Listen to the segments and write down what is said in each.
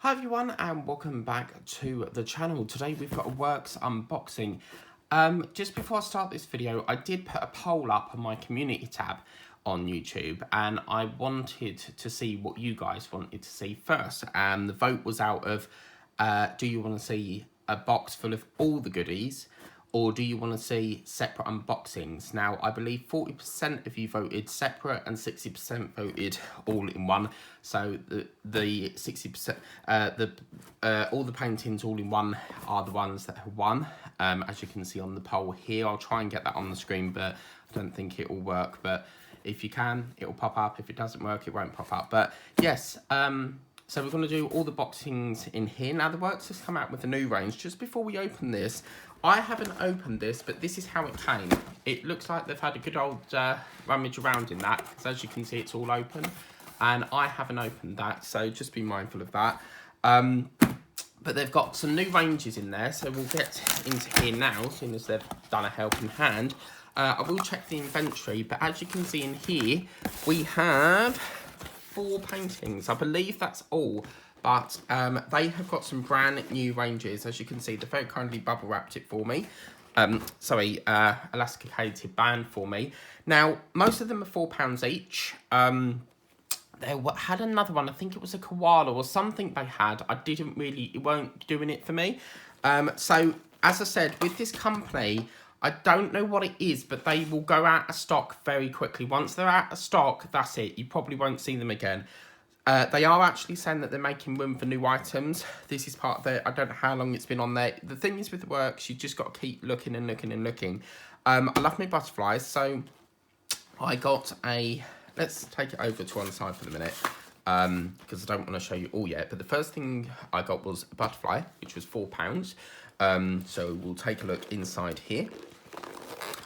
Hi everyone and welcome back to the channel. Today we've got a Works unboxing. Just before I start this video, I did put a poll up on my community tab on YouTube and I wanted to see what you guys wanted to see first. And the vote was out of, do you want to see a box full of all the goodies, or do you want to see separate unboxings? Now, I believe 40% of you voted separate and 60% voted all in one. So the 60%, all the paintings all in one are the ones that have won. As you can see on the poll here, I'll try and get that on the screen, but I don't think it will work. But if you can, it will pop up. If it doesn't work, it won't pop up. But yes, so we're going to do all the boxings in here. Now, the Works has come out with a new range. Just before we open this, I haven't opened this, but this is how it came. It looks like they've had a good old rummage around in that, because as you can see, it's all open. And I haven't opened that, so just be mindful of that. But they've got some new ranges in there, so we'll get into here now, as soon as they've done a helping hand. I will check the inventory, but as you can see in here, we have 4 paintings. I believe that's all, but they have got some brand new ranges. As you can see, they very kindly bubble wrapped it for me. Elasticated band for me. Now, most of them are £4 each. They had another one, I think it was a koala or something they had. It weren't doing it for me. So, as I said, with this company, I don't know what it is, but they will go out of stock very quickly. Once they're out of stock, that's it. You probably won't see them again. They are actually saying that they're making room for new items. This is part of it. I don't know how long it's been on there. The thing is with the Works, you just got to keep looking and looking and looking. I love my butterflies, so I got a... Let's take it over to one side for the minute, because I don't want to show you all yet. But the first thing I got was a butterfly, which was £4. So we'll take a look inside here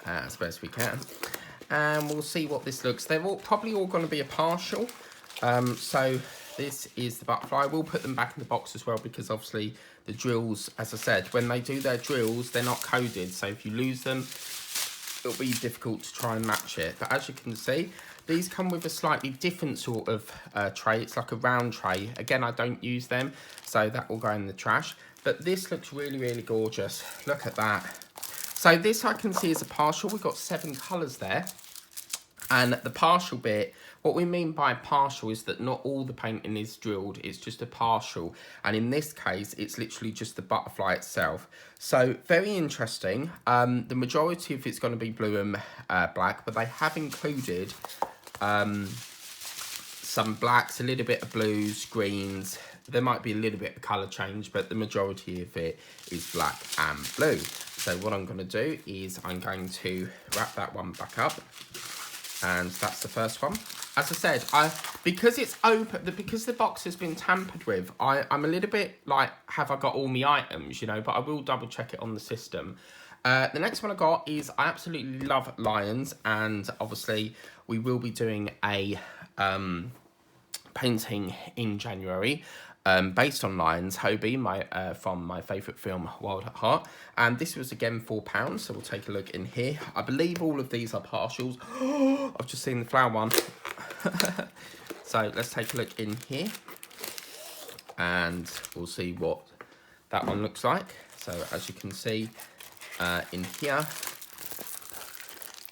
as best we can, and we'll see what this looks. They're probably all going to be a partial. So this is the butterfly. We'll put them back in the box as well, because obviously the drills, as I said, when they do their drills, they're not coded. So if you lose them, it'll be difficult to try and match it. But as you can see, these come with a slightly different sort of tray. It's like a round tray. Again, I don't use them, so that will go in the trash. But this looks really, really gorgeous. Look at that. So this I can see is a partial. We've got 7 colours there. And the partial bit, what we mean by partial is that not all the painting is drilled. It's just a partial. And in this case, it's literally just the butterfly itself. So very interesting. The majority of it's going to be blue and black, but they have included some blacks, a little bit of blues, greens. There might be a little bit of colour change, but the majority of it is black and blue. So what I'm going to do is I'm going to wrap that one back up. And that's the first one. As I said, because it's open, because the box has been tampered with, I'm a little bit like, have I got all my items, you know, but I will double check it on the system. The next one I got is, I absolutely love lions, and obviously we will be doing a painting in January. Based on lions, Hobie, from my favourite film, Wild at Heart. And this was again £4, so we'll take a look in here. I believe all of these are partials. I've just seen the flower one. So let's take a look in here, and we'll see what that one looks like. So as you can see in here,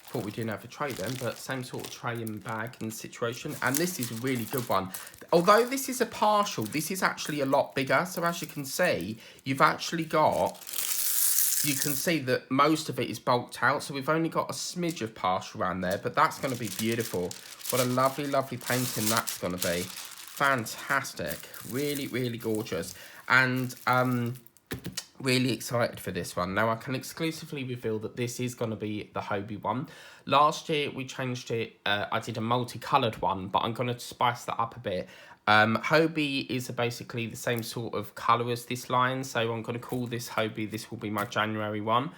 thought we didn't have a tray then, but same sort of tray and bag and situation. And this is a really good one. Although this is a partial, this is actually a lot bigger. So as you can see, you've actually got, you can see that most of it is bulked out. So we've only got a smidge of partial around there, but that's going to be beautiful. What a lovely, lovely painting that's going to be. Fantastic. Really, really gorgeous. And really excited for this one. Now I can exclusively reveal that this is going to be the Hobie one. Last year we changed it. I did a multicoloured one, but I'm going to spice that up a bit. Hobie is basically the same sort of colour as this line, so I'm going to call this Hobie. This will be my January one.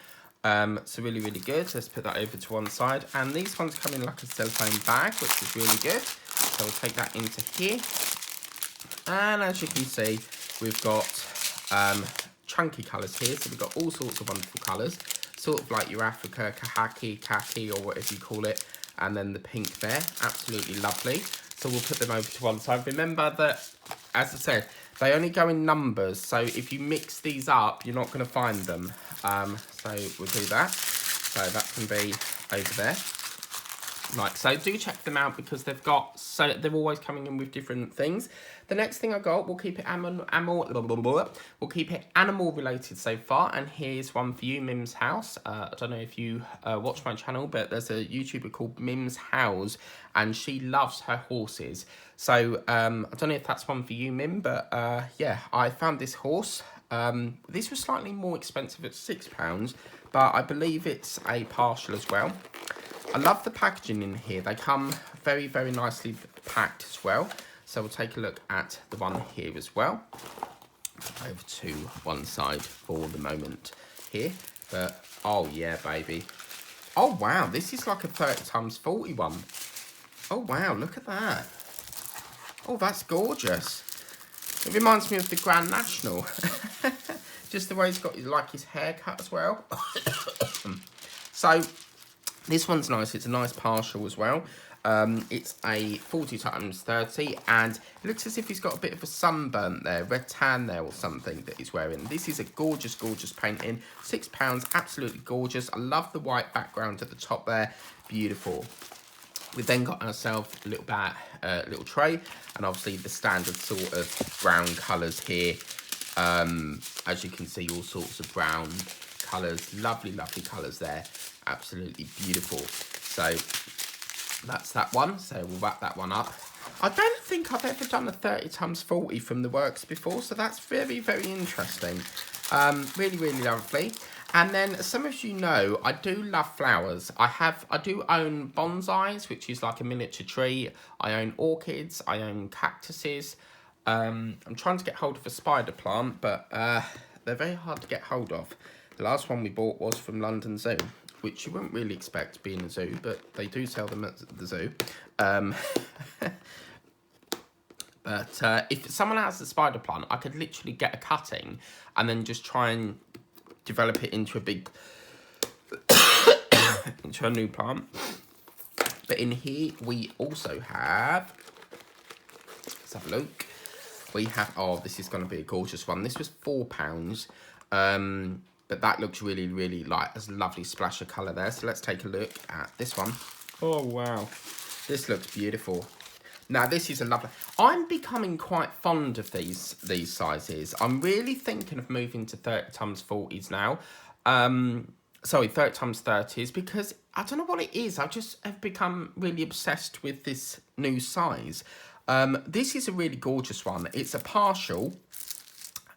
So really, really good. Let's put that over to one side. And these ones come in like a cellophane bag, which is really good. So we'll take that into here. And as you can see, we've got chunky colours here. So we've got all sorts of wonderful colours. Sort of like your Africa, khaki, or whatever you call it. And then the pink there. Absolutely lovely. So we'll put them over to one side. Remember that as I said, they only go in numbers. So if you mix these up, you're not going to find them. So we'll do that. So that can be over there. Right, so do check them out because they're always coming in with different things. The next thing I got, we'll keep it we'll keep it animal related so far, and here's one for you, Mim's House. I don't know if you watch my channel, but there's a YouTuber called Mim's House, and she loves her horses. So I don't know if that's one for you, Mim, but yeah, I found this horse. This was slightly more expensive at £6, but I believe it's a partial as well. I love the packaging in here. They come very, very nicely packed as well. So we'll take a look at the one here as well. Over to one side for the moment here. But, oh yeah, baby. Oh, wow. This is like a 30x40 one. Oh, wow. Look at that. Oh, that's gorgeous. It reminds me of the Grand National. Just the way he's got like his haircut as well. So this one's nice. It's a nice partial as well. It's a 40x30, and it looks as if he's got a bit of a sunburn there, red tan there or something that he's wearing. This is a gorgeous, gorgeous painting. £6, absolutely gorgeous. I love the white background at the top there. Beautiful. We've then got ourselves a little tray, and obviously the standard sort of brown colours here. As you can see, all sorts of brown colours, lovely, lovely colours there. Absolutely beautiful. So that's that one. So we'll wrap that one up. I don't think I've ever done a 30x40 from the works before, so that's very, very interesting. Really, really lovely. And then, as some of you know, I do love flowers. I do own bonsais, which is like a miniature tree. I own orchids. I own cactuses. I'm trying to get hold of a spider plant, but they're very hard to get hold of. The last one we bought was from London Zoo, which you wouldn't really expect being a zoo, but they do sell them at the zoo. But if someone has a spider plant, I could literally get a cutting and then just try and develop it into a big, into a new plant. But in here, we also have, let's have a look. We have, oh, this is going to be a gorgeous one. This was £4. But that looks really, really like, there's a lovely splash of colour there. So let's take a look at this one. Oh, wow. This looks beautiful. Now, this is a lovely... I'm becoming quite fond of these sizes. I'm really thinking of moving to 30x40s now. Sorry, 30x30s, because I don't know what it is. I just have become really obsessed with this new size. This is a really gorgeous one. It's a partial...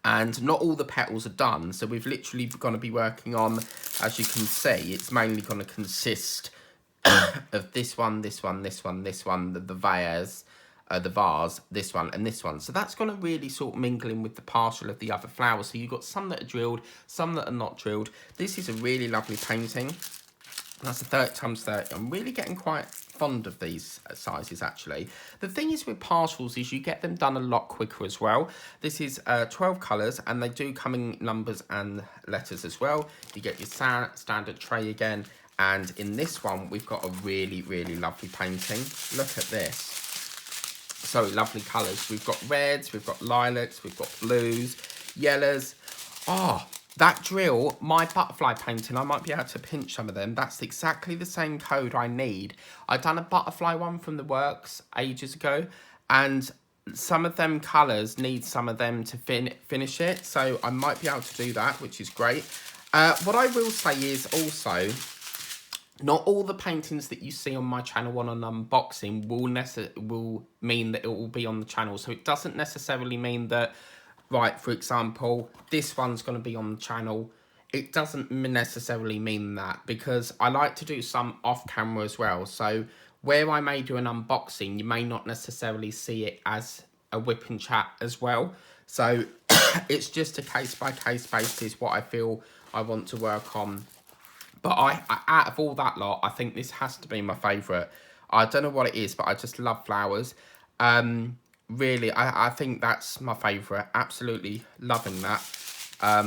and not all the petals are done, so we've literally going to be working on, as you can see, it's mainly going to consist of this one, this one, this one, this one, the vase, this one, and this one. So that's going to really sort of mingle in with the partial of the other flowers. So you've got some that are drilled, some that are not drilled. This is a really lovely painting. That's a 30x30. I'm really getting quite fond of these sizes, actually. The thing is with partials is you get them done a lot quicker as well. This is 12 colours, and they do come in numbers and letters as well. You get your standard tray again, and in this one, we've got a really, really lovely painting. Look at this. So lovely colours. We've got reds, we've got lilacs, we've got blues, yellows. Oh, that drill, my butterfly painting, I might be able to pinch some of them. That's exactly the same code I need. I've done a butterfly one from the works ages ago, and some of them colours need some of them to finish it. So I might be able to do that, which is great. What I will say is also, not all the paintings that you see on my channel on an unboxing will mean that it will be on the channel. So it doesn't necessarily mean that... Right, for example, this one's going to be on the channel. It doesn't necessarily mean that, because I like to do some off camera as well. So where I may do an unboxing, you may not necessarily see it as a whip and chat as well. So it's just a case-by-case basis what I feel I want to work on. But I out of all that lot, I think this has to be my favourite. I don't know what it is, but I just love flowers. Really, I think that's my favourite. Absolutely loving that. I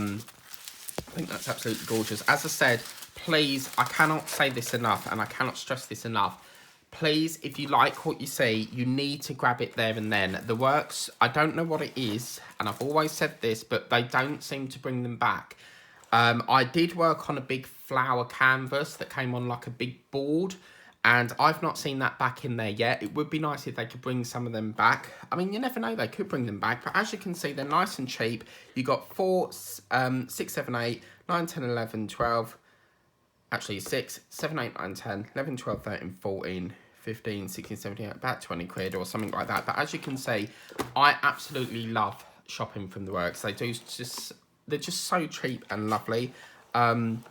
think that's absolutely gorgeous. As I said, please, I cannot say this enough, and I cannot stress this enough. please, if you like what you see, you need to grab it there and then. The Works, I don't know what it is, and I've always said this, but they don't seem to bring them back. I did work on a big flower canvas that came on like a big board, and I've not seen that back in there yet. It would be nice if they could bring some of them back. I mean, you never know, they could bring them back, but as you can see, they're nice and cheap. You got 4, 6, 7, 8, 9, 10, 11, 12... Actually, 6, 7, 8, 9, 10, 11, 12, 13, 14, 15, 16, 17, about 20 quid or something like that. But as you can see, I absolutely love shopping from The Works. They're just so cheap and lovely. And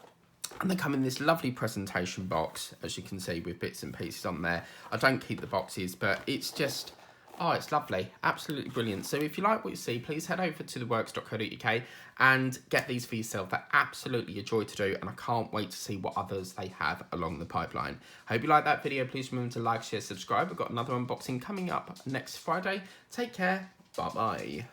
they come in this lovely presentation box, as you can see, with bits and pieces on there. I don't keep the boxes, but it's just... Oh, it's lovely. Absolutely brilliant. So if you like what you see, please head over to theworks.co.uk and get these for yourself. They're absolutely a joy to do, and I can't wait to see what others they have along the pipeline. Hope you like that video. Please remember to like, share, subscribe. We've got another unboxing coming up next Friday. Take care. Bye-bye.